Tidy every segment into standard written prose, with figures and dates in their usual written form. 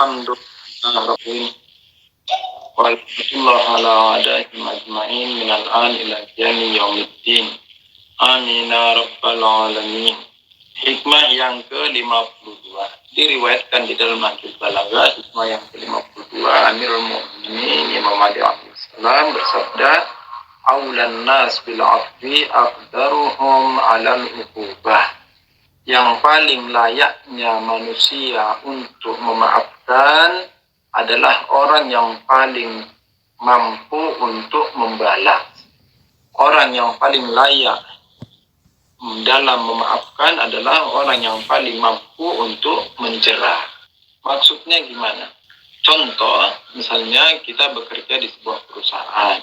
Alhamdulillah Rabbil Walhamdulillah ala adaihim ajma'in minal an ila qiyami yaumiddin. Amin ya rabbal alamin. Hikmah yang ke-52 diriwayatkan di dalam Nahjul Balaghah. Hikmah yang ke-52, Amirul Mukminin Imam Ali alaihissalam bersabda, aulan nas bil afwi aqdaruhum 'alal uqubah. Yang paling layaknya manusia untuk memaafkan adalah orang yang paling mampu untuk membalas. Orang yang paling layak dalam memaafkan adalah orang yang paling mampu untuk menjerah. Maksudnya gimana? Contoh, misalnya kita bekerja di sebuah perusahaan.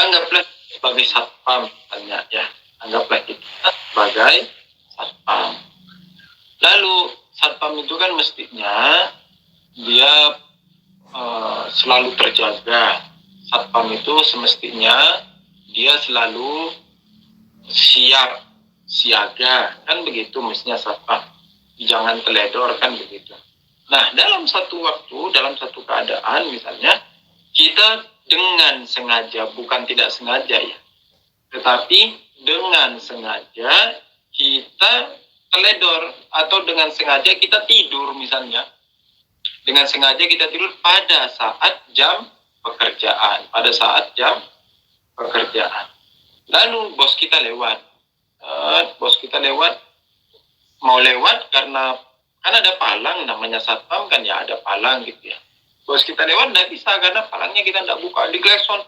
Anggaplah sebagai satpam misalnya ya. Anggaplah kita sebagai satpam. Lalu satpam itu kan mestinya dia selalu terjaga. Satpam itu semestinya dia selalu siap siaga, kan begitu mestinya satpam. Jangan teledor, kan begitu. Nah, dalam satu waktu, dalam satu keadaan misalnya, kita dengan sengaja, bukan tidak sengaja ya, tetapi dengan sengaja kita teledor, atau dengan sengaja kita tidur misalnya. Dengan sengaja kita tidur pada saat jam pekerjaan, pada saat jam pekerjaan. Lalu bos kita lewat, mau lewat karena kan ada palang, namanya satpam kan ya, ada palang gitu ya. Bos kita lewat nggak bisa karena palangnya kita nggak buka, diklakson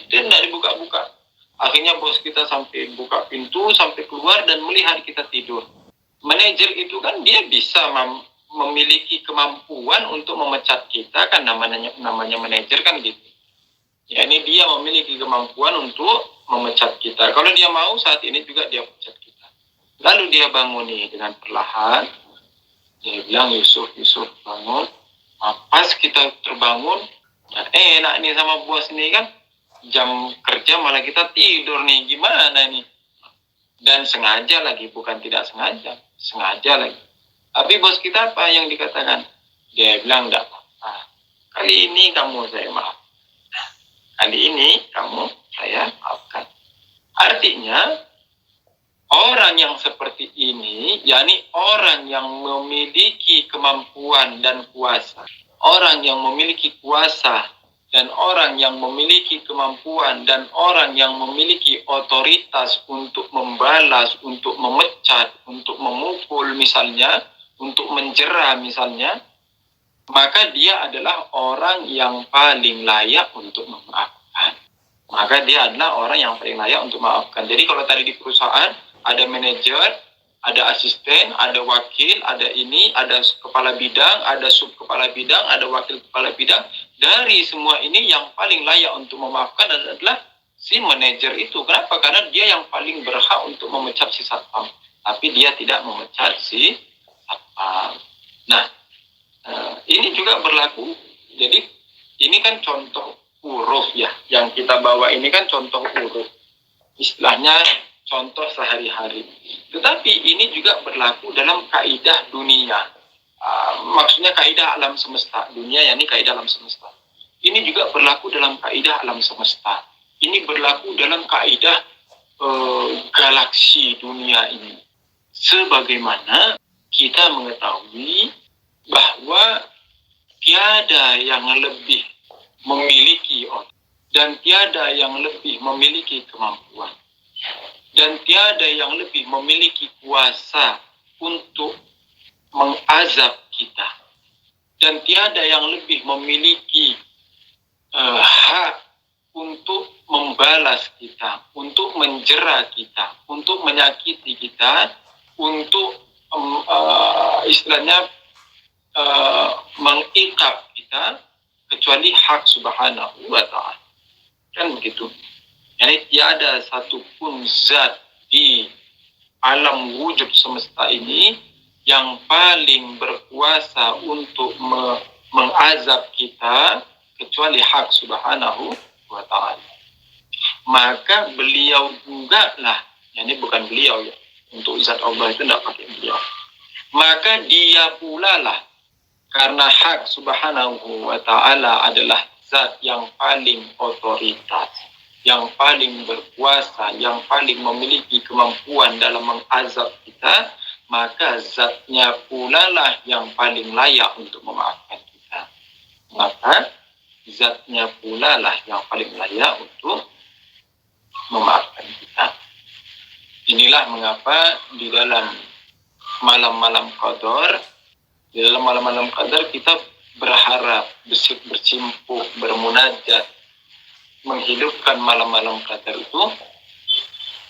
nggak dibuka-buka. Akhirnya bos kita sampai buka pintu, sampai keluar dan melihat kita tidur. Manajer itu kan dia bisa memiliki kemampuan untuk memecat kita, kan namanya manajer kan gitu. Ya, ini dia memiliki kemampuan untuk memecat kita. Kalau dia mau saat ini juga dia pecat kita. Lalu dia bangun nih dengan perlahan. Dia bilang, Yusuf bangun. Pas kita terbangun, enak nih sama bos nih kan. Jam kerja malah kita tidur nih, gimana nih? Dan sengaja lagi, bukan tidak sengaja. Sengaja lagi. Tapi bos kita apa yang dikatakan? Dia bilang, enggak apa-apa. Kali ini kamu saya maaf. Kali ini kamu saya maafkan. Artinya, orang yang seperti ini, yakni orang yang memiliki kemampuan dan kuasa. Orang yang memiliki kuasa dan orang yang memiliki kemampuan dan orang yang memiliki otoritas untuk membalas, untuk memecat, untuk memukul misalnya, untuk menjerah misalnya, maka dia adalah orang yang paling layak untuk memaafkan. Maka dia adalah orang yang paling layak untuk memaafkan. Jadi kalau tadi di perusahaan ada manajer, ada asisten, ada wakil, ada ini, ada kepala bidang, ada sub kepala bidang, ada wakil kepala bidang. Dari semua ini yang paling layak untuk memaafkan adalah si manajer itu. Kenapa? Karena dia yang paling berhak untuk memecat si satpam. Tapi dia tidak memecat si satpam. Nah, ini juga berlaku. Jadi ini kan contoh huruf ya, yang kita bawa ini kan contoh huruf, istilahnya contoh sehari-hari. Tetapi ini juga berlaku dalam kaidah dunia, maksudnya kaidah alam semesta. Dunia yakni kaidah alam semesta. Ini juga berlaku dalam kaidah alam semesta. Ini berlaku dalam kaidah galaksi dunia ini. Sebagaimana kita mengetahui bahwa tiada yang lebih memiliki dan tiada yang lebih memiliki kemampuan dan tiada yang lebih memiliki kuasa untuk mengazab kita dan tiada yang lebih memiliki hak untuk membalas kita, untuk menjera kita, untuk menyakiti kita, untuk istilahnya mengikap kita, kecuali hak subhanahu wa ta'ala. Kan begitu. Jadi tiada satupun zat di alam wujud semesta ini yang paling berkuasa untuk mengazab kita kecuali hak subhanahu wa ta'ala. Maka beliau juga lah, ini bukan beliau ya, untuk zat Allah itu tidak pakai beliau. Maka dia pula lah Karena hak subhanahu wa ta'ala adalah zat yang paling otoritas, yang paling berkuasa, yang paling memiliki kemampuan dalam mengazab kita, maka zatnya pula lah yang paling layak untuk memaafkan kita. Maka zatnya pula lah yang paling layak untuk memaafkan kita. Inilah mengapa di dalam malam-malam qadar, kita berharap, bercimpuk, bermunajat, menghidupkan malam-malam qadar itu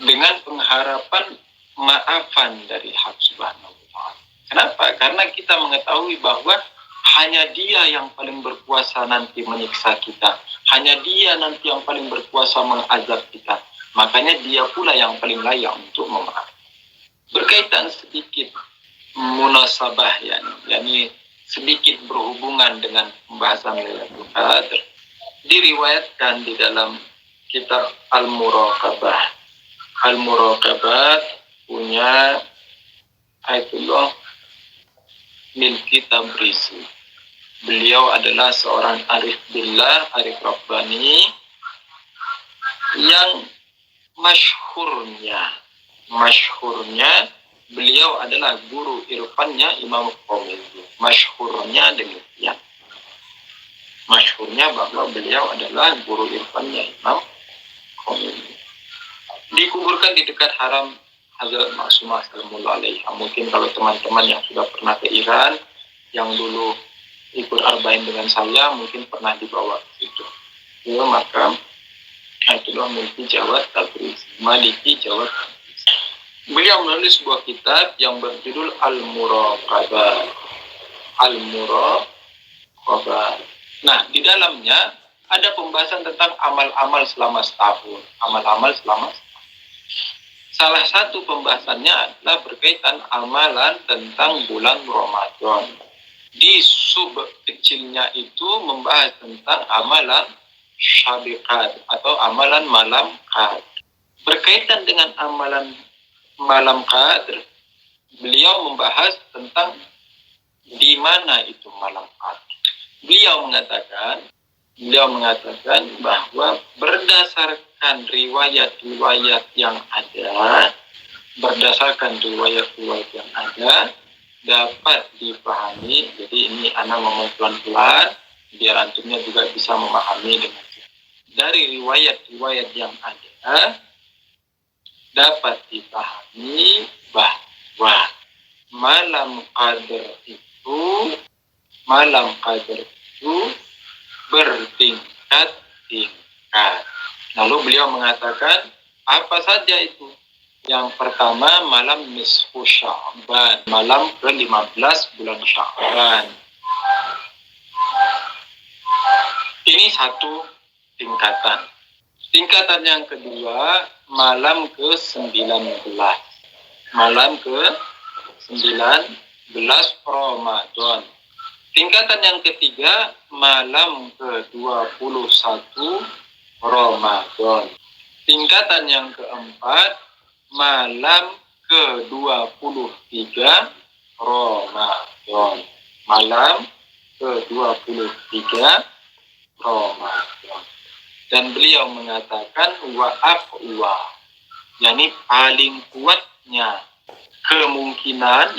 dengan pengharapan maafan dari hak subhanahu wa ta'ala. Kenapa? Karena kita mengetahui bahwa hanya dia yang paling berkuasa nanti menyiksa kita. Hanya dia nanti yang paling berkuasa mengazab kita. Makanya dia pula yang paling layak untuk memaafkan. Berkaitan sedikit munasabah, yakni sedikit berhubungan dengan pembahasan Lailatul Qadar, diriwayatkan di dalam kitab Al-Muraqabah. Al-Muraqabah punya Ayatullah Milki Tabrizi. Beliau adalah seorang arif billah, arif rabbani yang masyhurnya beliau adalah guru irfannya Imam Khomeini. Masyhurnya demikian. Masyhurnya bahwa beliau adalah guru irfannya Imam Khomeini. Dikuburkan di dekat haram Hazrat Ma'sumah Salamullah alaiha. Mungkin kalau teman-teman yang sudah pernah ke Iran, yang dulu ikut arba'in dengan saya, mungkin pernah dibawa ke situ. Ya, maka itulah Maliki Jawad Tabrizi. Beliau menulis sebuah kitab yang berjudul Al-Muraqabah. Nah, di dalamnya ada pembahasan tentang amal-amal selama setahun. Salah satu pembahasannya adalah berkaitan amalan tentang bulan Ramadan. Di sub kecilnya itu membahas tentang amalan Syabiqat atau amalan malam Qadr. Berkaitan dengan amalan malam Qadr, beliau membahas tentang di mana itu malam Qadr. Beliau mengatakan bahwa berdasarkan riwayat-riwayat yang ada, dapat dipahami. Jadi ini anak ngomong pelan-pelan biar antumnya juga bisa memahami dengan dari riwayat-riwayat yang ada, dapat dipahami bahwa malam qadar itu bertingkat-tingkat. Lalu beliau mengatakan apa saja itu? Yang pertama malam nisfu Sya'ban, malam ke-15 bulan Sya'ban. Ini satu tingkatan. Tingkatan yang kedua malam ke-19. Malam ke-19 Ramadan. Tingkatan yang ketiga malam ke-21 Ramadan. Tingkatan yang keempat malam ke-23 Ramadan. Malam ke-23 Ramadan. Dan beliau mengatakan wa aqwa, yakni paling kuatnya kemungkinan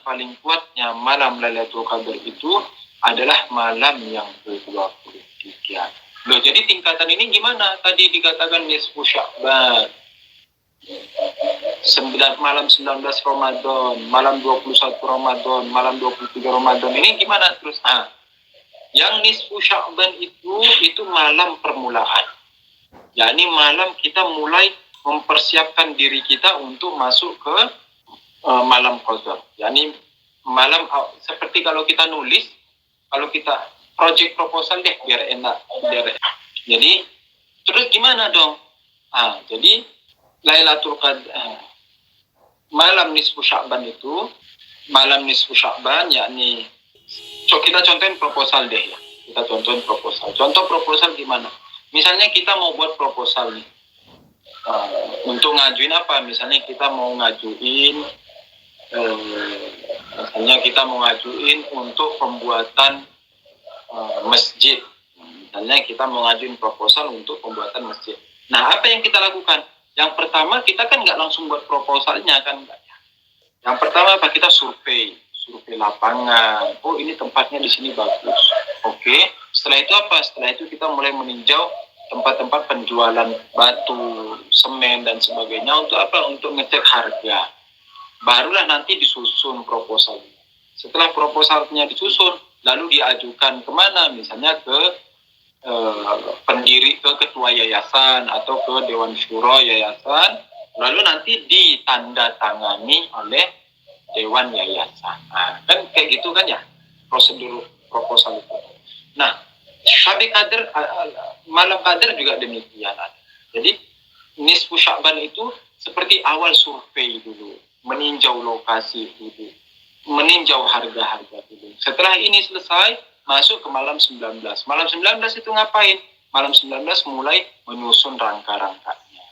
paling kuatnya malam Lailatul Qadar itu adalah malam yang ke-23. Loh, jadi tingkatan ini gimana? Tadi dikatakan nisfu Sya'ban, malam 19 Ramadan, malam 21 Ramadan, malam 23 Ramadan. Ini gimana terus? Yang nisfu Sya'ban itu malam permulaan. yakni malam kita mulai mempersiapkan diri kita untuk masuk ke malam qadar. Yakni malam seperti kalau kita nulis, kalau kita project proposal deh biar enak. Jadi terus gimana dong? Jadi Lailatul Qadar malam nisfu Sya'ban itu, yakni kita contohin proposal deh ya. Contoh proposal gimana? Misalnya kita mau buat proposal nih. Untuk ngajuin apa? Misalnya kita mau ngajuin Misalnya kita mau ngajuin untuk pembuatan masjid. Misalnya kita mau ngajuin proposal untuk pembuatan masjid. Nah, apa yang kita lakukan? Yang pertama, kita kan nggak langsung buat proposalnya kan. Yang pertama apa? Kita survei lapangan. Oh, ini tempatnya di sini bagus. Oke. Setelah itu apa? Setelah itu kita mulai meninjau tempat-tempat penjualan batu, semen dan sebagainya. Untuk apa? Untuk ngecek harga. Barulah nanti disusun proposal. Setelah proposalnya disusun, lalu diajukan kemana? Misalnya ke pendiri, ke ketua yayasan atau ke dewan syuro yayasan. Lalu nanti ditandatangani oleh dewan yayasan. Nah, kan kayak gitu kan ya prosedur proposal itu. Nah, tapi malam kader juga demikian. Jadi nisfu Sya'ban itu seperti awal survei dulu, meninjau lokasi dulu, meninjau harga-harga dulu. Setelah ini selesai, masuk ke malam 19. Malam 19 itu ngapain? Malam 19 mulai menyusun rangka-rangkanya.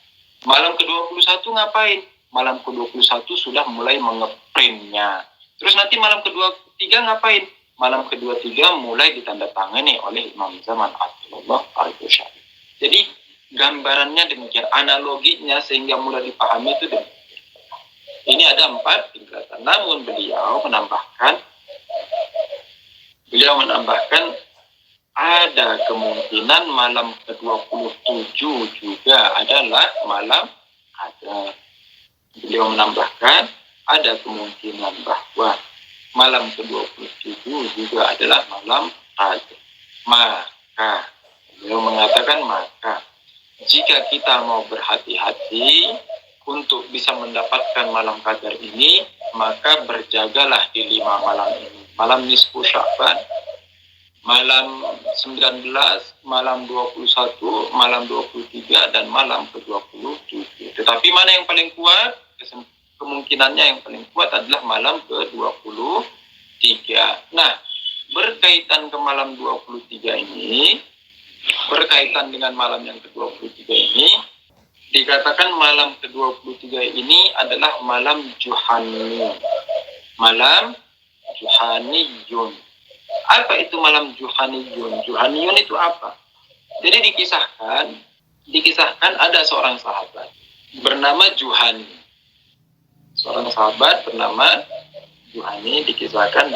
Malam ke-21 ngapain? Malam ke-21 sudah mulai mengeprintnya. Terus nanti malam ke-23 ngapain? Malam ke-23 mulai ditandatangani oleh Imam Zaman Atullah Al-Bushari. Jadi gambarannya demikian, analoginya sehingga mulai dipahami itu demikian. Ini ada 4 tingkatan. Namun beliau menambahkan ada kemungkinan malam ke-27 juga adalah malam qadar. Beliau menambahkan ada kemungkinan bahwa malam ke-27 juga adalah malam qadar. Maka beliau mengatakan, maka jika kita mau berhati-hati untuk bisa mendapatkan malam qadar ini, maka berjagalah di 5 malam ini. Malam nisfu Sya'ban, malam 19, malam 21, malam 23, dan malam ke-27. Tetapi mana yang paling kuat? Kemungkinannya yang paling kuat adalah malam ke-23. Nah, berkaitan ke malam 23 ini, berkaitan dengan malam yang ke-23 ini, dikatakan malam ke-23 ini adalah malam Juhani. Malam Juhaniyun. Apa itu malam Juhaniyun? Juhaniyun itu apa? Jadi dikisahkan ada seorang sahabat bernama Juhani. Seorang sahabat bernama Juhani dikisahkan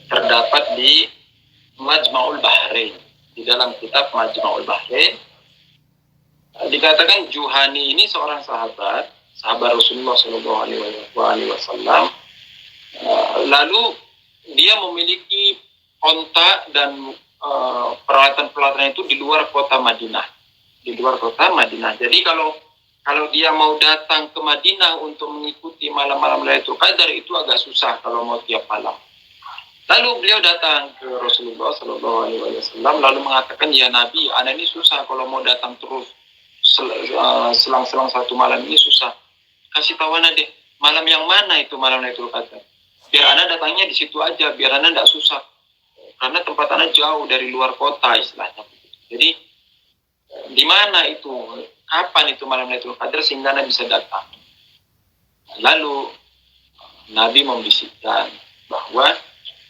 terdapat di Majma'ul Bahrain. Di dalam kitab Majma'ul Bahrain dikatakan Juhani ini seorang sahabat Rasulullah Shallallahu Alaihi Wasallam. Lalu dia memiliki onta dan peralatan-peralatan itu di luar kota Madinah. Jadi kalau dia mau datang ke Madinah untuk mengikuti malam-malam Lailatul Qadar itu agak susah kalau mau tiap malam. Lalu beliau datang ke Rasulullah Shallallahu Alaihi Wasallam lalu mengatakan, ya Nabi, ana ini susah kalau mau datang terus selang-selang satu malam ini susah. Kasih tahu ana deh, malam yang mana itu malam Lailatul Qadar? Biar ana datangnya di situ aja, biar ana tidak susah. Karena tempat ana jauh dari luar kota istilahnya. Jadi di mana itu? Kapan itu malam Lailatul Qadar sehingga ana bisa datang? Lalu Nabi membisikkan bahwa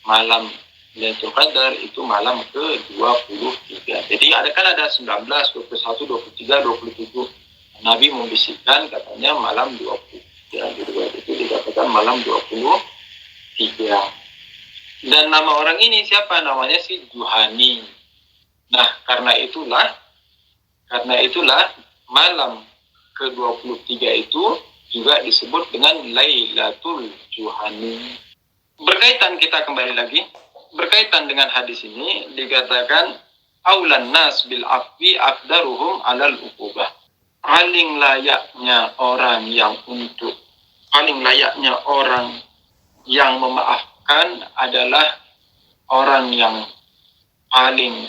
malam Lailatul Qadar itu malam ke-23. Jadi ada 19, 21, 23, 27. Nabi membisikkan katanya malam 23. Itu dikatakan malam 23. Dan nama orang ini siapa? Namanya si Juhani. Nah, karena itulah malam ke-23 itu juga disebut dengan Lailatul Juhani. Berkaitan dengan hadis ini dikatakan aulan nas bil afwi aqdaruhum alal uqubah. Paling layaknya orang yang memaafkan adalah orang yang paling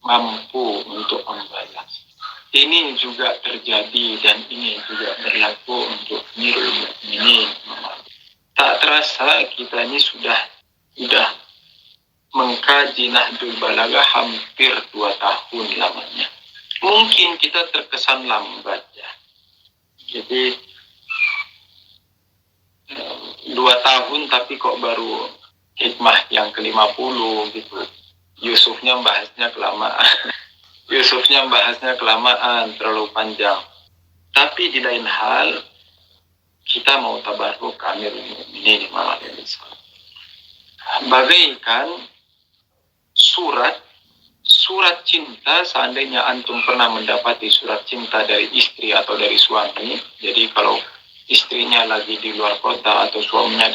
mampu untuk membalas. Ini juga terjadi dan ini juga berlaku untuk Amirul Mukminin. Tak terasa kita ini sudah mengkaji Nahdul Balaghah hampir 2 tahun lamanya. Mungkin kita terkesan lambat ya. Jadi 2 tahun tapi kok baru hikmah yang ke-50 gitu. Yusufnya bahasnya kelamaan, terlalu panjang. Tapi di lain hal, kita mau tabarruk Amirul Mukminin Imam Ali alaihissalam. Bagaikan surat cinta, seandainya antum pernah mendapati surat cinta dari istri atau dari suami. Jadi kalau istrinya lagi di luar kota atau suaminya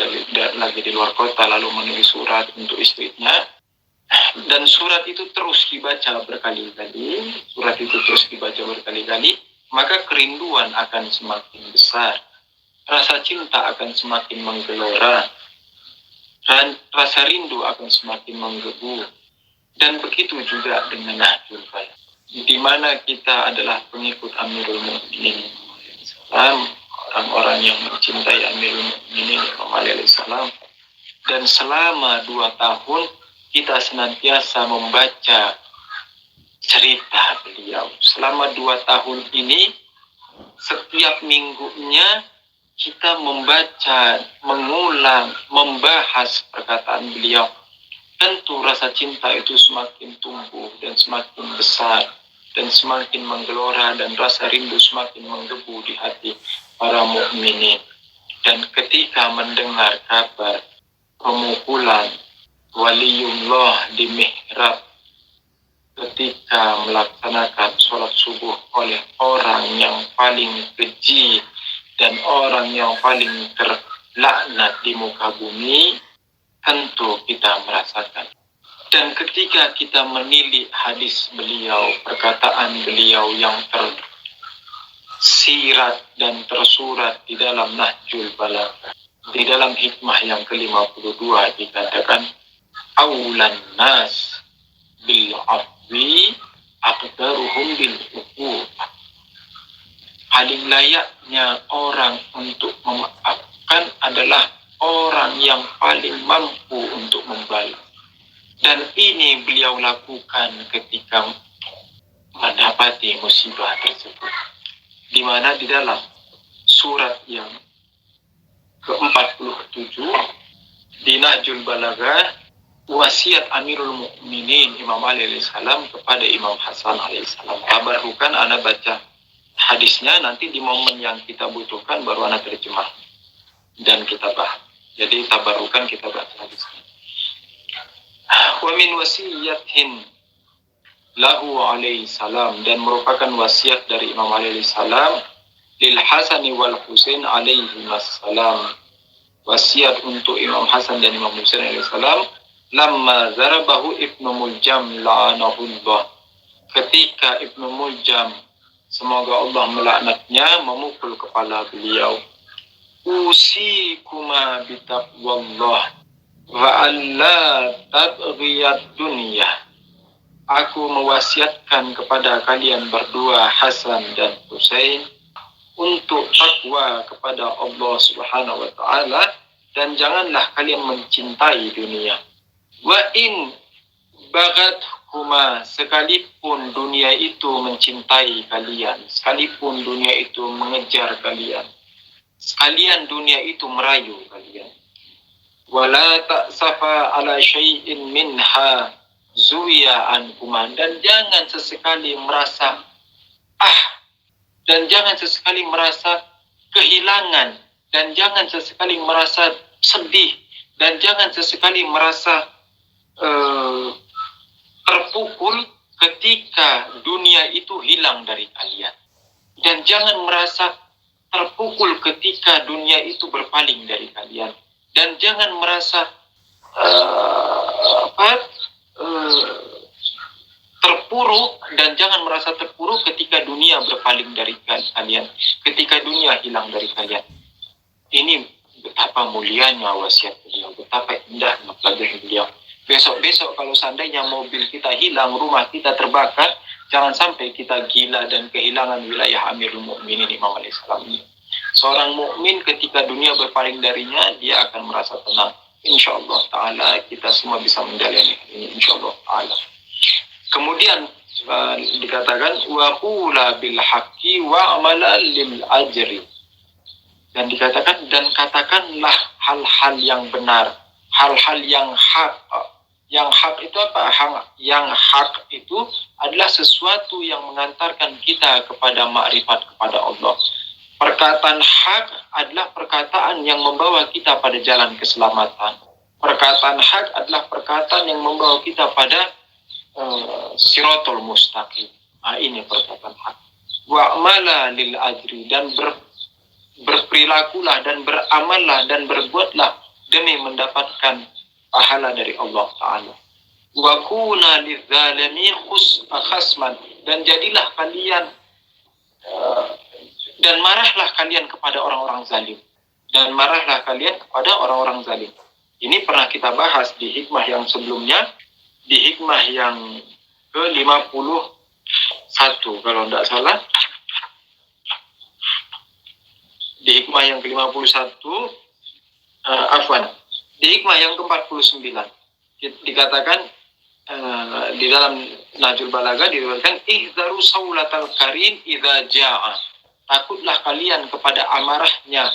lagi di luar kota lalu menulis surat untuk istrinya, dan surat itu terus dibaca berkali-kali, maka kerinduan akan semakin besar, rasa cinta akan semakin menggelora, rasa rindu akan semakin menggebu. Dan begitu juga dengan Nahjul Balagha, di mana kita adalah pengikut Amirul Mukminin orang-orang yang mencintai Amirul Mukminin Imam Ali alaihissalam. Dan selama 2 tahun kita senantiasa membaca cerita beliau. Selama 2 tahun ini, setiap minggunya kita membaca, mengulang, membahas perkataan beliau. Tentu rasa cinta itu semakin tumbuh dan semakin besar dan semakin menggelora, dan rasa rindu semakin menggebu di hati para mukminin. Dan ketika mendengar kabar pemukulan waliullah di mihrab ketika melaksanakan sholat subuh oleh orang yang paling keji dan orang yang paling terlaknat di muka bumi, tentu kita merasakan. Dan ketika kita menilik hadis beliau, perkataan beliau yang tersirat dan tersurat di dalam Nahjul Balagha, di dalam hikmah yang ke-52 dikatakan, awlan nas bil afwi aqdaruhum bil uquq. Paling layaknya orang untuk memaafkan adalah orang yang paling mampu untuk membalas. Dan ini beliau lakukan ketika mendapati musibah tersebut. Di mana di dalam surat yang ke-47 di Nahjul Balagha, wasiat Amirul Mukminin Imam Ali alaihissalam kepada Imam Hasan alaihissalam. Tabarrukan ana baca hadisnya, nanti di momen yang kita butuhkan baru ana terjemah dan kita bahas. Jadi tabarrukan kita baca hadisnya. Wa min wasiyatin lahu alaihi salam, dan merupakan wasiat dari Imam Ali alaihi salam lil Hasan wal Husain alaihi salam. Wasiat untuk Imam Hasan dan Imam Husain alaihi salam, lamma zarabahu Ibnu Muljam la'anahullah. Ketika Ibnu Muljam, semoga Allah melaknatnya, memukul kepala beliau. Usikuma bitaqwallah wa alla tabghiyad dunya. Aku mewasiatkan kepada kalian berdua, Hasan dan Husain, untuk takwa kepada Allah Subhanahu wa taala, dan janganlah kalian mencintai dunia. Wa in bagathuma, sekalipun dunia itu mencintai kalian, sekalipun dunia itu mengejar kalian, sekalian dunia itu merayu kalian. Wala ta'safa ala syai'in minha zuwiya ankuman, dan jangan sesekali merasa dan jangan sesekali merasa kehilangan, dan jangan sesekali merasa sedih, dan jangan sesekali merasa terpukul ketika dunia itu hilang dari kalian, dan jangan merasa terpukul ketika dunia itu berpaling dari kalian, dan jangan merasa terpuruk, dan jangan merasa terpuruk ketika dunia berpaling dari kalian, ketika dunia hilang dari kalian. Ini betapa mulianya wasiat beliau, betapa indah pelajaran beliau. Besok-besok kalau seandainya mobil kita hilang, rumah kita terbakar, jangan sampai kita gila dan kehilangan wilayah Amirul Mukminin Imam Ali alaihissalam ini. Seorang mukmin ketika dunia berpaling darinya, dia akan merasa tenang. InsyaAllah ta'ala kita semua bisa menjalani ini, insyaAllah ta'ala. Kemudian dikatakan wa qula bil haqqi wa amala lil ajri. Dan dikatakan, dan katakanlah hal-hal yang benar, hal-hal yang hak. Yang hak itu apa? Yang hak itu adalah sesuatu yang mengantarkan kita kepada makrifat kepada Allah. Perkataan hak adalah perkataan yang membawa kita pada jalan keselamatan. Perkataan hak adalah perkataan yang membawa kita pada siratul mustaqim. Ini perkataan hak. Wa'mala lil ajri, dan berperilakulah dan beramallah dan berbuatlah demi mendapatkan pahala dari Allah Ta'ala. Wa kuna lizzalimi khasman, dan jadilah kalian dan marahlah kalian kepada orang-orang zalim. Dan marahlah kalian kepada orang-orang zalim. Ini pernah kita bahas di hikmah yang sebelumnya, di hikmah yang ke-51 kalau tidak salah. Di hikmah yang ke-51, di hikmah yang ke-49 dikatakan, di dalam Nahjul Balagha diriwayatkan, ihzaru saulatal karim idza jaa, takutlah kalian kepada amarahnya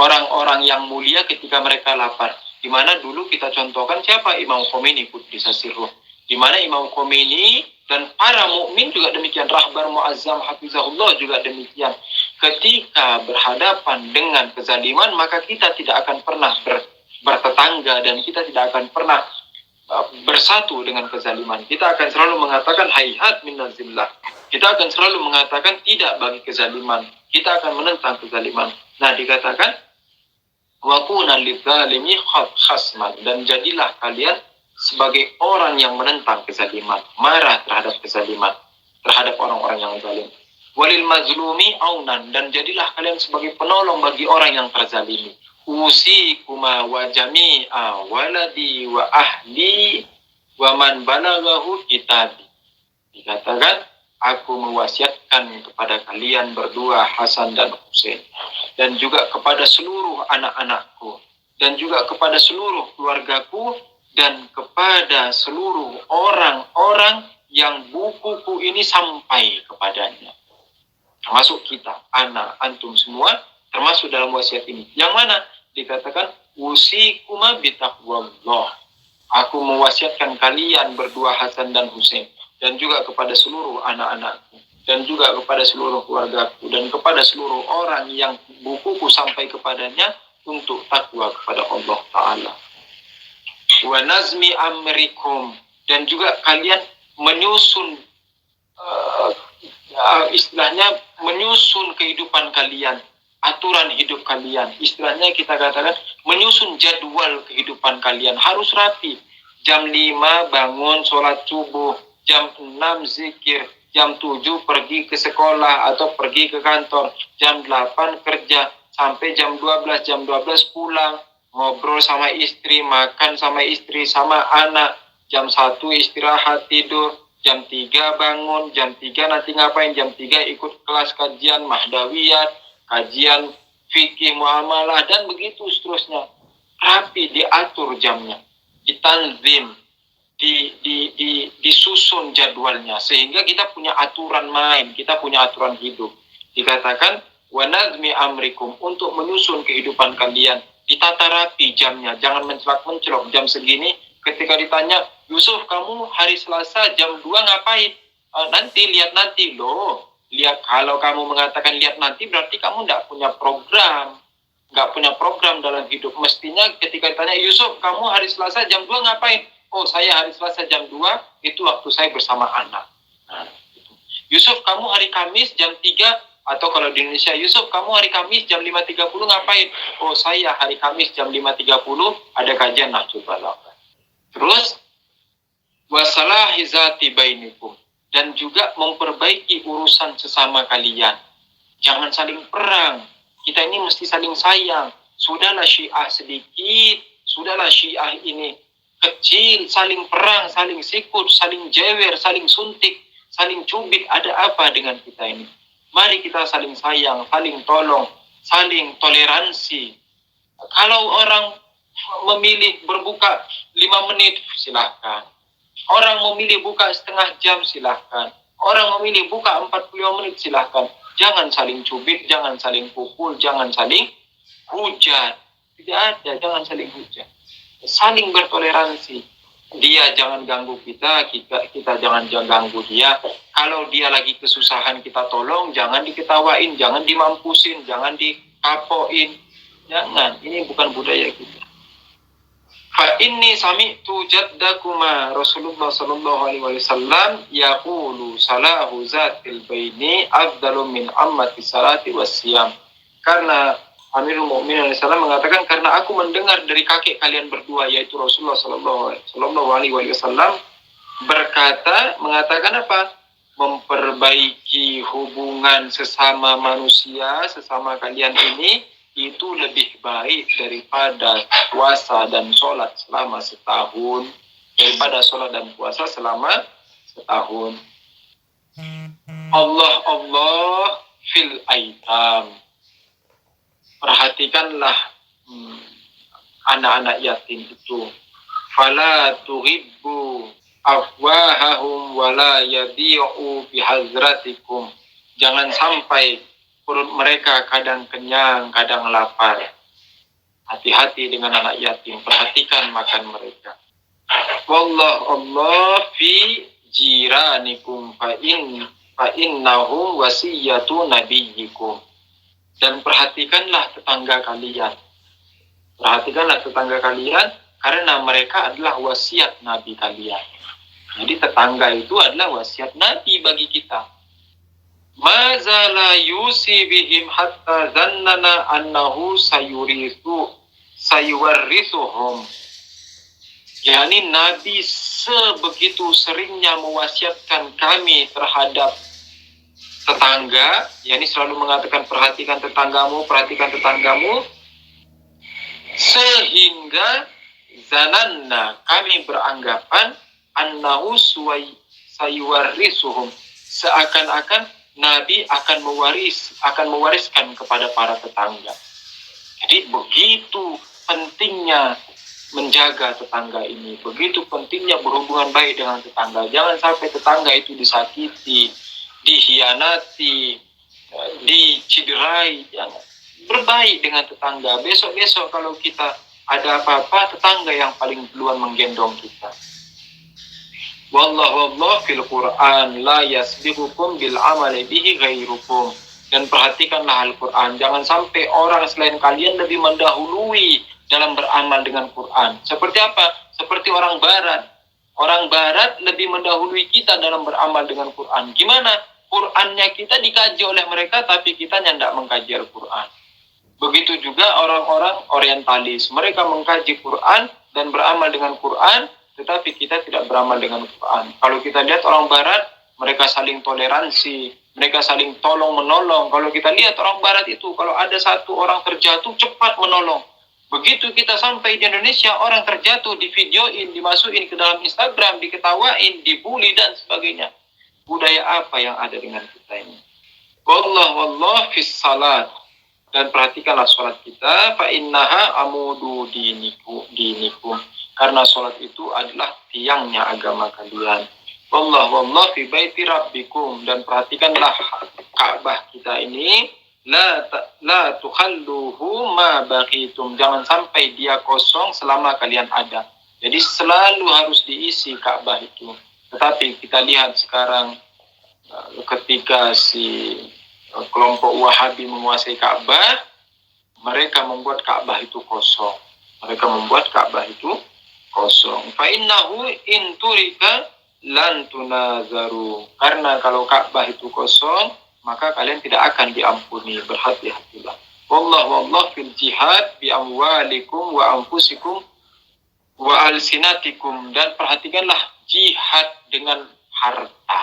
orang-orang yang mulia ketika mereka lapar. Di mana dulu kita contohkan siapa? Imam Khomeini Quddisa Sirruh. Di mana Imam Khomeini dan para mukmin juga demikian, Rahbar Muazzam Hafizahullah juga demikian. Ketika berhadapan dengan kezaliman, maka kita tidak akan pernah bertetangga, dan kita tidak akan pernah bersatu dengan kezaliman. Kita akan selalu mengatakan hayhat minazillah. Kita akan selalu mengatakan tidak bagi kezaliman. Kita akan menentang kezaliman. Nah, dikatakan wa kuna lidzalimi khasman, dan jadilah kalian sebagai orang yang menentang kezaliman, marah terhadap kezaliman, terhadap orang-orang yang zalim. Walil mazlumi aunan, dan jadilah kalian sebagai penolong bagi orang yang terzalimi. Usikuma wa jami'a waladi wa ahli wa man balaghahu kitabi. Dikatakan, aku mewasiatkan kepada kalian berdua, Hasan dan Husain, dan juga kepada seluruh anak-anakku, dan juga kepada seluruh keluargaku, dan kepada seluruh orang-orang yang bukuku ini sampai kepadanya. Termasuk kita, anak, antum semua, termasuk dalam wasiat ini. Yang mana? Dikatakan, usikuma bitaqwallah. Aku mewasiatkan kalian berdua, Hasan dan Husain, dan juga kepada seluruh anak-anakku, dan juga kepada seluruh keluargaku, dan kepada seluruh orang yang bukuku sampai kepadanya, untuk takwa kepada Allah Ta'ala. Wa nazmi amrikum, dan juga kalian menyusun istilahnya menyusun kehidupan kalian, aturan hidup kalian. Istilahnya kita katakan menyusun jadwal kehidupan kalian harus rapi. Jam 5 bangun sholat subuh, jam 6 zikir, jam 7 pergi ke sekolah atau pergi ke kantor, jam 8 kerja sampai jam 12 pulang, ngobrol sama istri, makan sama istri, sama anak, jam 1 istirahat tidur, jam 3 bangun, jam 3 nanti ngapain, jam 3 ikut kelas kajian mahdawiyat, kajian fikih muamalah, dan begitu seterusnya. Rapi, diatur jamnya, ditanzim, disusun jadwalnya, sehingga kita punya aturan main, kita punya aturan hidup. Dikatakan, wa nazmi amrikum, untuk menyusun kehidupan kalian, ditata rapi jamnya, jangan mencelak-mencelok. Jam segini ketika ditanya, Yusuf kamu hari Selasa jam 2 ngapain? Lihat nanti loh. Lihat, kalau kamu mengatakan lihat nanti, berarti kamu nggak punya program dalam hidup. Mestinya ketika ditanya, Yusuf kamu hari Selasa jam 2 ngapain? Oh, saya hari Selasa jam 2 itu waktu saya bersama anak. Nah, gitu. Yusuf kamu hari Kamis jam 3, atau kalau di Indonesia, Yusuf kamu hari Kamis jam 5.30 ngapain? Oh, saya hari Kamis jam 5.30 ada kajian Nahjul Balagha. Terus wasalahi zati bainikum, dan juga memperbaiki urusan sesama kalian. Jangan saling perang. Kita ini mesti saling sayang. Sudahlah Syiah sedikit, sudahlah Syiah ini kecil, saling perang, saling sikut, saling jewer, saling suntik, saling cubit. Ada apa dengan kita ini? Mari kita saling sayang, saling tolong, saling toleransi. Kalau orang memilih berbuka 5 menit, silahkan. Orang memilih buka setengah jam, silahkan. Orang memilih buka 45 menit, silahkan. Jangan saling cubit, jangan saling pukul, jangan saling hujat. Tidak ada, jangan saling hujat. Saling bertoleransi. Dia jangan ganggu kita jangan ganggu dia. Kalau dia lagi kesusahan kita tolong, jangan diketawain, jangan dimampusin, jangan dikapoin. Jangan, ini bukan budaya kita. Fa inni sami'tu jaddakuma Rasulullah sallallahu alaihi wasallam yaqulu salahu zatil baini afdalu min ammati salati wassiyam. Karena Amirul Mukminin SAW mengatakan, karena aku mendengar dari kakek kalian berdua, yaitu Rasulullah Sallallahu Alaihi Wasallam mengatakan apa? Memperbaiki hubungan sesama manusia, sesama kalian ini, itu lebih baik daripada puasa dan sholat selama setahun, daripada sholat dan puasa selama setahun. Allah fil aitam. Perhatikanlah anak-anak yatim itu. Fala tuhibbu afwahahum wala yabi'u bihazratikum. Jangan sampai perut mereka kadang kenyang, kadang lapar. Hati-hati dengan anak yatim. Perhatikan makan mereka. Allah fi jiranikum fa innahum wasiyatu nabiyyikum. Dan perhatikanlah tetangga kalian. Perhatikanlah tetangga kalian, karena mereka adalah wasiat Nabi kalian. Jadi tetangga itu adalah wasiat Nabi bagi kita. Mazala yusi bihim hatta zannana annahu sayuwarrisuhum. Yani Nabi sebegitu seringnya mewasiatkan kami terhadap tetangga, yakni selalu mengatakan perhatikan tetanggamu, sehingga zananna, kami beranggapan annahu sayuwarrisuhum, seakan-akan Nabi akan mewariskan kepada para tetangga. Jadi begitu pentingnya menjaga tetangga ini, begitu pentingnya berhubungan baik dengan tetangga. Jangan sampai tetangga itu disakiti, dihianati, diciderai. Jangan. Berbaik dengan tetangga. Besok-besok kalau kita ada apa-apa, tetangga yang paling duluan menggendong kita. Wallahu fil Qur'an la yasbihukum bil amali bihi ghairukum. Dan perhatikanlah Al-Quran. Jangan sampai orang selain kalian lebih mendahului dalam beramal dengan Quran. Seperti apa? Seperti orang Barat. Orang Barat lebih mendahului kita dalam beramal dengan Quran. Gimana? Qurannya kita dikaji oleh mereka, tapi kita tidak mengkaji Al-Quran. Begitu juga orang-orang orientalis. Mereka mengkaji Quran dan beramal dengan Quran, tetapi kita tidak beramal dengan Quran. Kalau kita lihat orang Barat, mereka saling toleransi, mereka saling tolong-menolong. Kalau kita lihat orang Barat itu, kalau ada satu orang terjatuh, cepat menolong. Begitu kita sampai di Indonesia, orang terjatuh, divideoin, dimasukin ke dalam Instagram, diketawain, dibully, dan sebagainya. Budaya apa yang ada dengan kita ini? Wallah fis salat. Dan perhatikanlah salat kita. Fa innaha amudu dinikum. Karena salat itu adalah tiangnya agama kalian. Wallah fi baiti rabbikum. Dan perhatikanlah Ka'bah kita ini. La tukhalluhu ma baqitum. Jangan sampai dia kosong selama kalian ada. Jadi selalu harus diisi Ka'bah itu. Tetapi kita lihat sekarang ketika si kelompok Wahabi menguasai Ka'bah, mereka membuat Ka'bah itu kosong. Fa innahu in turika lan tunazaru. Karena kalau Ka'bah itu kosong, maka kalian tidak akan diampuni. Berhati-hatilah. Wallah fil jihad bi amwalikum wa anfusikum wa alsinatikum. Dan perhatikanlah jihad dengan harta.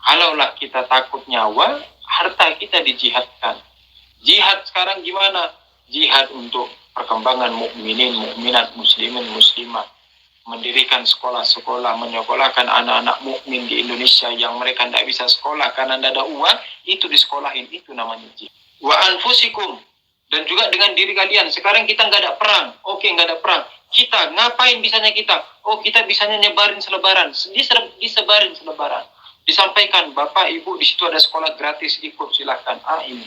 Kalaulah kita takut nyawa, harta kita dijihadkan. Jihad sekarang gimana? Jihad untuk perkembangan mukminin, mukminat, muslimin, muslimat. Mendirikan sekolah-sekolah, menyekolahkan anak-anak mukmin di Indonesia yang mereka tidak bisa sekolah karena tidak ada uang, itu disekolahin, itu namanya jihad. Wa anfusikum. Dan juga dengan diri kalian. Sekarang kita nggak ada perang. Oke, nggak ada perang. Kita, ngapain bisanya kita? Oh, kita bisanya nyebarin selebaran. Disebarin selebaran. Disampaikan, Bapak, Ibu, di situ ada sekolah gratis, ikut silahkan. Ini.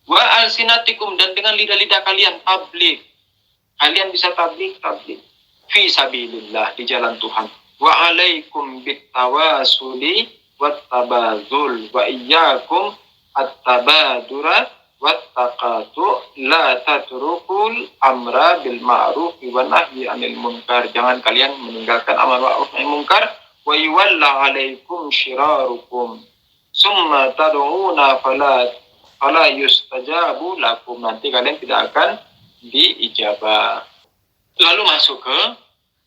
Wa alsinatikum, dan dengan lidah-lidah kalian tablik. Kalian bisa tablik. Fi sabilillah, di jalan Tuhan. Wa alaikum bittawasuli wattabadzul wa iyyakum at-tabadura wattaqatu la tatrukul amra bil ma'ruf wa nahyi 'anil munkar. Jangan kalian meninggalkan amar ma'ruf nahi munkar. Wa yuwalla 'alaikum syirarukum summa tad'una fala yustajabu lakum. Nanti kalian tidak akan diijabah. Lalu masuk ke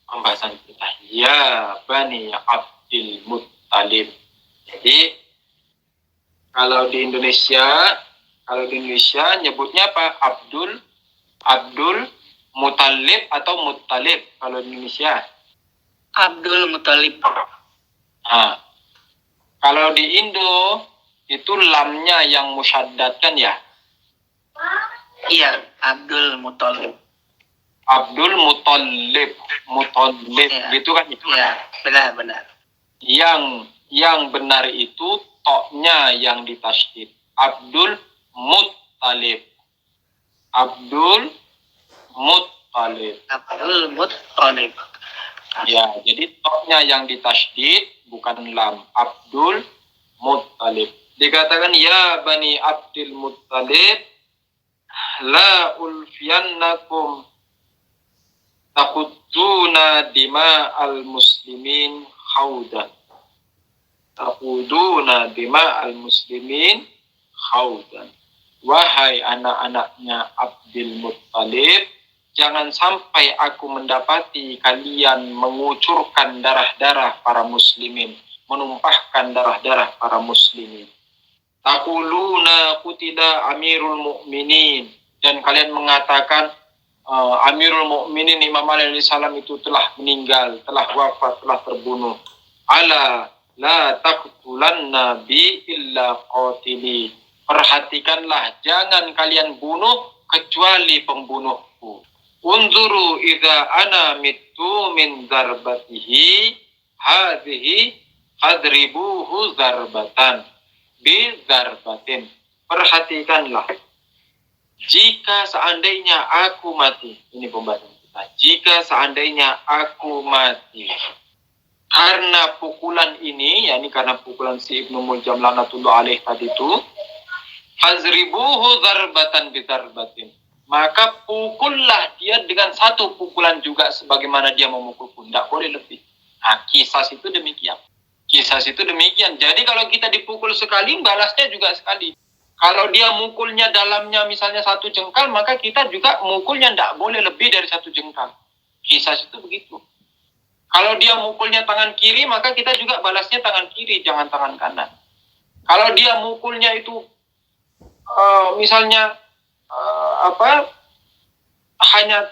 pembahasan kita. Ya Bani Abdul Muttalib. Jadi kalau di Indonesia nyebutnya apa? Abdul Muttalib atau Muttalib kalau di Indonesia? Abdul Muttalib. Nah, kalau di Indo itu lamnya yang musyaddad kan ya? Iya, Abdul Muttalib. Abdul Muttalib, ya. Gitu kan itu? Iya, benar. Yang benar itu toknya yang ditasydid. Abdul Muttalib. Ya, jadi toknya yang ditasydid bukan lam. Abdul Muttalib. Dikatakan ya Bani Abdul Muttalib la ulfiyannakum taqudduna dima al-muslimin haudan. Wahai anak-anaknya Abdul Muttalib, jangan sampai aku mendapati kalian mengucurkan darah-darah para muslimin, menumpahkan darah-darah para muslimin. Taquluna qutila amirul mu'minin, dan kalian mengatakan Amirul Mukminin Imam Ali alaihi salam itu telah meninggal, telah wafat, telah terbunuh. Ala la taqtulanna bi illa qatili. Perhatikanlah, jangan kalian bunuh kecuali pembunuhku. Unzuru idza ana mittu min darbatihi hadhihi hadribuhu zarbatan bi zarbatin. Perhatikanlah, jika seandainya aku mati, ini pembahasan kita. Jika seandainya aku mati karena pukulan ini, yakni karena pukulan si Ibnu Muljam laknatullah alaih tadi itu, fazribuhu zarbatan bizarbatin, maka pukullah dia dengan satu pukulan juga sebagaimana dia memukulku, tidak boleh lebih. Nah, kisas itu demikian. Jadi kalau kita dipukul sekali, balasnya juga sekali. Kalau dia mukulnya dalamnya misalnya 1 jengkal, maka kita juga mukulnya tidak boleh lebih dari 1 jengkal. Kisas itu begitu. Kalau dia mukulnya tangan kiri, maka kita juga balasnya tangan kiri, jangan tangan kanan. Kalau dia mukulnya itu misalnya hanya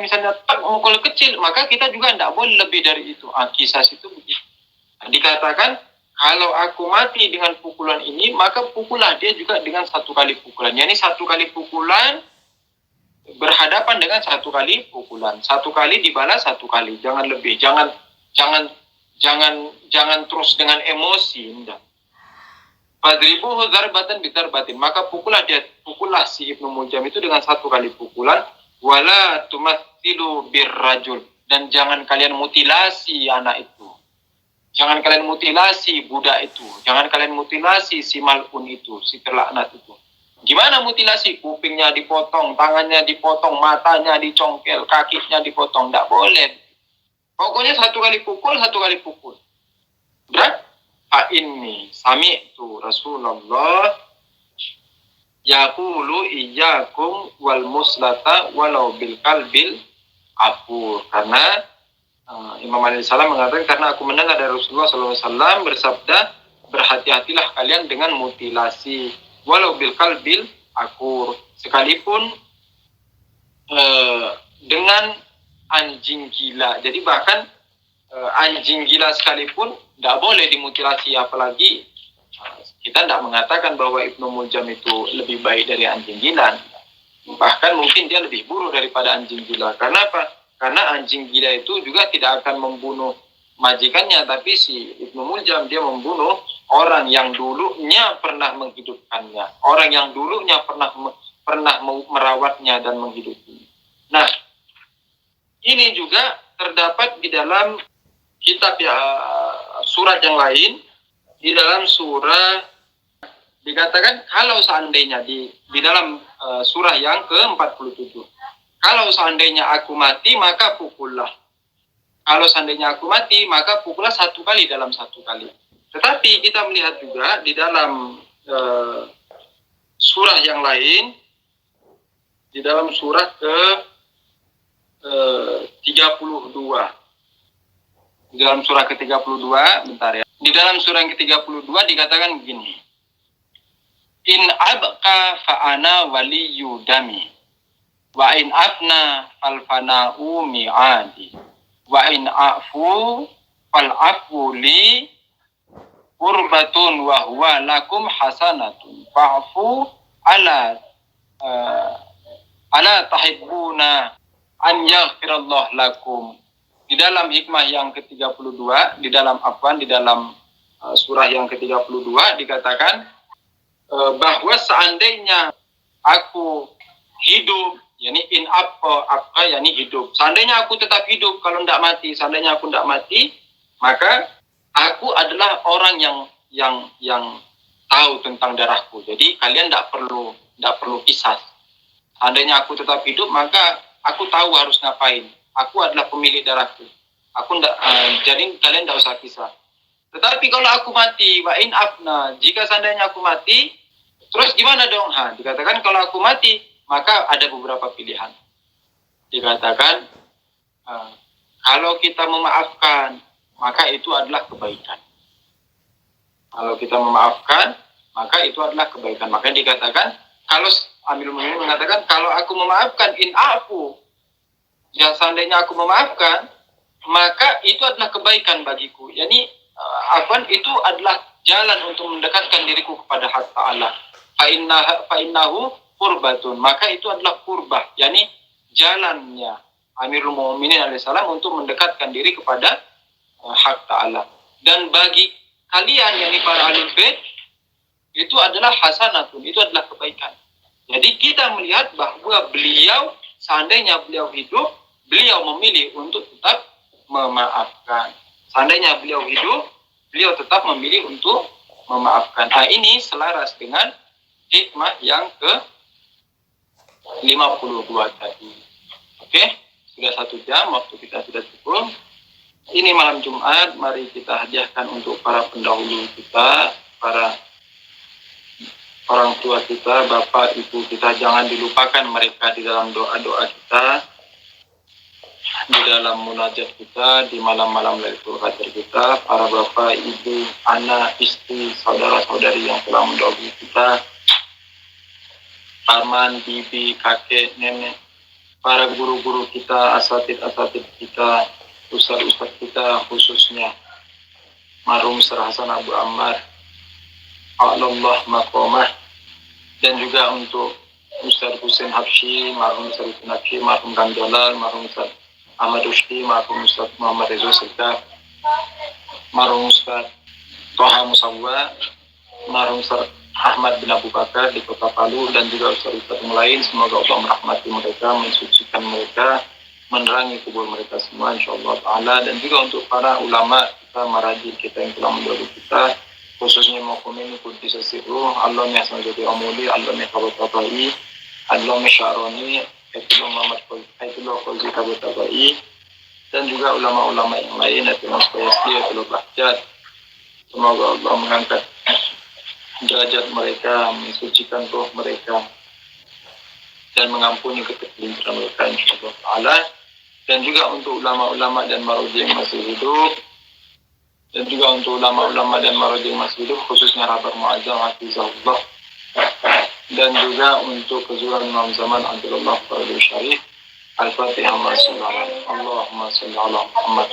misalnya mukul kecil, maka kita juga tidak boleh lebih dari itu. Kisas itu begitu. Dikatakan, kalau aku mati dengan pukulan ini, maka pukullah dia juga dengan 1 kali pukulan. Yani 1 kali pukulan berhadapan dengan 1 kali pukulan. 1 kali dibalas 1 kali, jangan lebih. Jangan terus dengan emosi, enggak. Fadribuhu zarbatan bizarbatin, maka pukullah si Ibnu Muljam itu dengan 1 kali pukulan. Wala tumatsilu birrajul, dan jangan kalian mutilasi anak itu. Jangan kalian mutilasi budak itu. Jangan kalian mutilasi si mal'un itu, si terlaknat itu. Gimana mutilasi? Kupingnya dipotong, tangannya dipotong, matanya dicongkel, kakinya dipotong. Tidak boleh. Pokoknya 1 kali pukul, 1 kali pukul. Berat? Inni sami'tu Rasulullah yaqulu iyyakum wal muslata walau bil kalbil afur. Karena Imam Ali salam mengatakan, karena aku mendengar dari Rasulullah SAW bersabda, berhati-hatilah kalian dengan mutilasi, walau bil kalbil akur, sekalipun dengan anjing gila. Jadi bahkan anjing gila sekalipun tidak boleh dimutilasi, apalagi kita tidak mengatakan bahwa Ibnu Muljam itu lebih baik dari anjing gila. Bahkan mungkin dia lebih buruk daripada anjing gila. Karena apa? Karena anjing gila itu juga tidak akan membunuh majikannya, tapi si Ibnu Muljam dia membunuh orang yang dulunya pernah menghidupkannya, orang yang dulunya pernah merawatnya dan menghidupinya. Nah, ini juga terdapat di dalam kitab surat yang lain. Di dalam surah dikatakan kalau seandainya di dalam surah yang ke-47, kalau seandainya aku mati maka pukullah. Kalau seandainya aku mati maka pukullah 1 kali dalam 1 kali. Tetapi kita melihat juga di dalam surah yang lain, di dalam surah ke-32. Di dalam surah ke-32, bentar ya. Di dalam surah yang ke-32 dikatakan begini. In abqa fa'ana waliyu dami. Wa in afna falfana'u mi'adi. Wa in afu fal'afu li qurbatun wa huwa lakum hasanatun. Fa'fu ala tahibbuna an yaghfirallahu lakum. Di dalam hikmah yang ke-32, di dalam surah yang ke-32 dikatakan bahwa seandainya aku hidup, yakni in abqa yakni hidup. Seandainya aku tetap hidup, kalau tidak mati, seandainya aku tidak mati, maka aku adalah orang yang tahu tentang darahku. Jadi kalian tidak perlu kisah. Seandainya aku tetap hidup, maka aku tahu harus ngapain. Aku adalah pemilik darahku. Jadi kalian tidak usah kisah. Tetapi kalau aku mati, wa in afna, jika seandainya aku mati, terus gimana dong? Dikatakan kalau aku mati, maka ada beberapa pilihan. Dikatakan kalau kita memaafkan, maka itu adalah kebaikan. Kalau kita memaafkan, maka itu adalah kebaikan. Maka dikatakan, kalau Amirul Mukminin mengatakan, kalau aku memaafkan, in afu, yang seandainya aku memaafkan, maka itu adalah kebaikan bagiku. Yani afwan itu adalah jalan untuk mendekatkan diriku kepada hak Ta'ala. Fa'innahu qurbatun, maka itu adalah qurbah, yani jalannya Amirul Mukminin alaihissalam untuk mendekatkan diri kepada hak Ta'ala. Dan bagi kalian, yakni para ahlul bait, itu adalah hasanatun, itu adalah kebaikan. Jadi kita melihat bahwa beliau, seandainya beliau hidup, beliau memilih untuk tetap memaafkan. Seandainya beliau hidup, beliau tetap memilih untuk memaafkan. Ini selaras dengan hikmah yang ke-52 tadi. Oke, sudah 1 jam, waktu kita sudah cukup. Ini malam Jumat, mari kita hadiahkan untuk para pendahulu kita, para orang tua kita, bapak, ibu kita. Jangan dilupakan mereka di dalam doa-doa kita, di dalam munajat kita, di malam-malam Lailatul Qadar kita. Para bapak, ibu, anak, istri, saudara-saudari yang telah mendahului kita, paman, bibi, kakek, nenek, para guru-guru kita, asatid kita, ustaz-ustaz kita, khususnya marhum Ustaz Hasan Abu Ammar, Allah maqamah, dan juga untuk Ustaz Husain Habsyi, marhum Ustaz Husain Habsyi, marhum Kang Jalal, marhum Ustaz Ahmad Rusdi, marhum Ustaz Muhammad Reza Sekar, marhum Ustaz Toha Musawwa, marhum Ustaz Ahmad bin Abu Bakar di Kota Palu, dan juga ustaz-ustaz yang lain. Semoga Allah merahmati mereka, mensucikan mereka, menerangi kubur mereka semua insyaallah ta'ala. Dan juga untuk para ulama kita, marajid kita yang telah mendahului kita, khususnya Muqmin Qudus Sirruh, Allah Yahsan Jadi Amuli, Allah Yahkabat-Tabai, Allah Yahsyaroni, Aitullah Muhammad Aitullah Fauzi Kabat-Tabai, dan juga ulama-ulama yang lain, Aitullah Spayasti, Aitullah Bahjat. Semoga Allah mengangkat derajat mereka, mensucikan roh mereka, dan mengampuni ketergelinciran mereka insyaallah ta'ala. Dan juga untuk ulama-ulama dan marujih yang masih hidup, dan juga untuk ulama-ulama dan marujih yang masih hidup, khususnya Rabar Mu'azzam Hafizahullah, dan juga untuk kezuran Imam Zaman Abdullah Fadil Syarif. Al-Fatihah. Allahumma salli ala Muhammad.